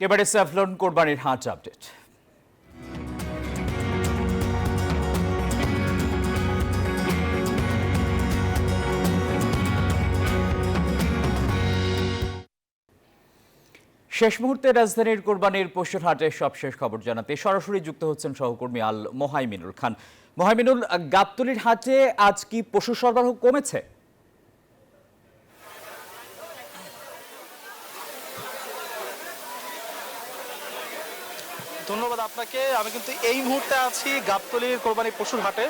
এবারে স্যাফলন কোরবানির হাট আপডেট। শেষ মুহূর্তে রাজধানীর কোরবানির পশুর হাটের সবশেষ খবর জানাতে সরাসরি যুক্ত হচ্ছেন সহকর্মী আল মোহাইমিনুল খান। মোহাইমিনুল, গাবতলীর হাটে আজ কি পশু সরবরাহ কমেছে? ধন্যবাদ আপনাকে। আমি কিন্তু এই মুহূর্তে আছি গাবতলীর কোরবানি পশুর হাটে।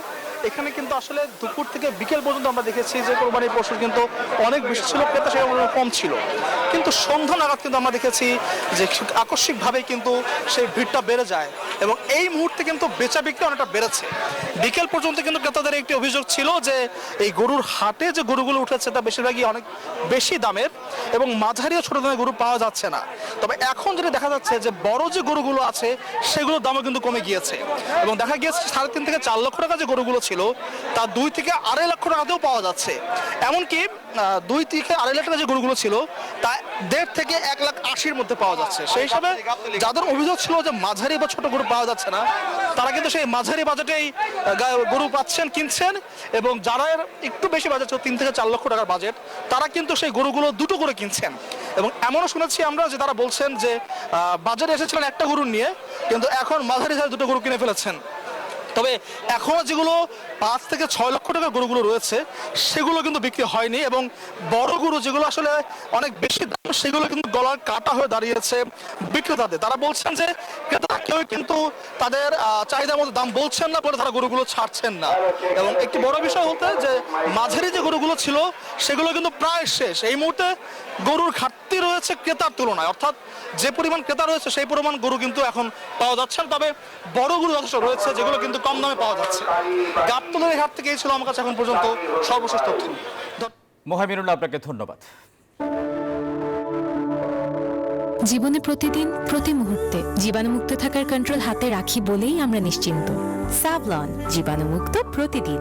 এখানে কিন্তু আসলে দুপুর থেকে বিকেল পর্যন্ত আমরা দেখেছি যে কোরবানির পশু কিন্তু অনেক বেশি ছিল, ক্রেতা সেরকম কম ছিল, কিন্তু সন্ধ্যা নাগাদ কিন্তু আমরা দেখেছি যে আকস্মিকভাবে কিন্তু সেই ভিড়টা বেড়ে যায় এবং এই মুহূর্তে কিন্তু বেচা বিক্রি অনেকটা বেড়েছে। বিকেল পর্যন্ত কিন্তু ক্রেতাদের একটি অভিযোগ ছিল যে এই গরুর হাটে যে গরুগুলো উঠেছে তা বেশিরভাগই অনেক বেশি দামের এবং মাঝারি ও ছোট দামের গরু পাওয়া যাচ্ছে না। তবে এখন যেটা দেখা যাচ্ছে যে বড় যে গরুগুলো আছে সেগুলোর দামও কিন্তু কমে গিয়েছে এবং দেখা গিয়েছে 3.5 থেকে 4 লক্ষ টাকা যে গরুগুলো ছিল তা 2 থেকে 2.5 লক্ষ টাকাতেও পাওয়া যাচ্ছে। এমনকি 2 থেকে 2.5 লাখ টাকা যে গরুগুলো ছিল তা 1.5 থেকে 1,80,000 মধ্যে পাওয়া যাচ্ছে। সেই হিসাবে যাদের অভিযোগ ছিল যে মাঝারি বা ছোট গরু পাওয়া যাচ্ছে না, তারা কিন্তু সেই মাঝারি বাজেটেই গরু পাচ্ছেন, কিনছেন এবং যারা একটু বেশি বাজেট 3 থেকে 4 লক্ষ টাকার বাজেট, তারা কিন্তু সেই গরুগুলো দুটো করে কিনছেন। এবং এমনও শুনেছি আমরা যে তারা বলছেন যে বাজারে এসেছিলেন একটা গরু নিয়ে, কিন্তু এখন মাঝারি সাইজ দুটো গরু কিনে ফেলেছেন। তবে এখনো যেগুলো 5 থেকে 6 লক্ষ টাকার গরুগুলো রয়েছে সেগুলো কিন্তু বিক্রি হয়নি এবং বড় গরু যেগুলো আসলে অনেক বেশি দাম সেগুলো কিন্তু গলার কাটা হয়ে দাঁড়িয়েছে বিক্রেতাদের। তারা বলছেন যে ক্রেতারা কেউ কিন্তু তাদের চাহিদার মতো দাম বলছেন না বলে তারা গরুগুলো ছাড়ছেন না। এবং একটি বড় বিষয় হতে যে মাঝারি যে গরুগুলো ছিল সেগুলো কিন্তু প্রায় শেষ। এই মুহূর্তে গরুর ঘাটতি রয়েছে ক্রেতার তুলনায়, অর্থাৎ যে পরিমাণ ক্রেতা রয়েছে সেই পরিমাণ গরু কিন্তু এখন পাওয়া যাচ্ছে না। তবে বড় গরু যথেষ্ট রয়েছে যেগুলো কিন্তু কম দামে পাওয়া যাচ্ছে। গাবতলীর হাট থেকে এই ছিল আমার কাছে এখন পর্যন্ত সর্বশেষ তথ্য। মোহাইমিনুল, আপনাকে ধন্যবাদ। জীবনে প্রতিদিন প্রতি মুহূর্তে জীবাণুমুক্ত থাকার কন্ট্রোল হাতে রাখি বলেই আমরা নিশ্চিন্ত। স্যাভলন, জীবাণুমুক্ত প্রতিদিন।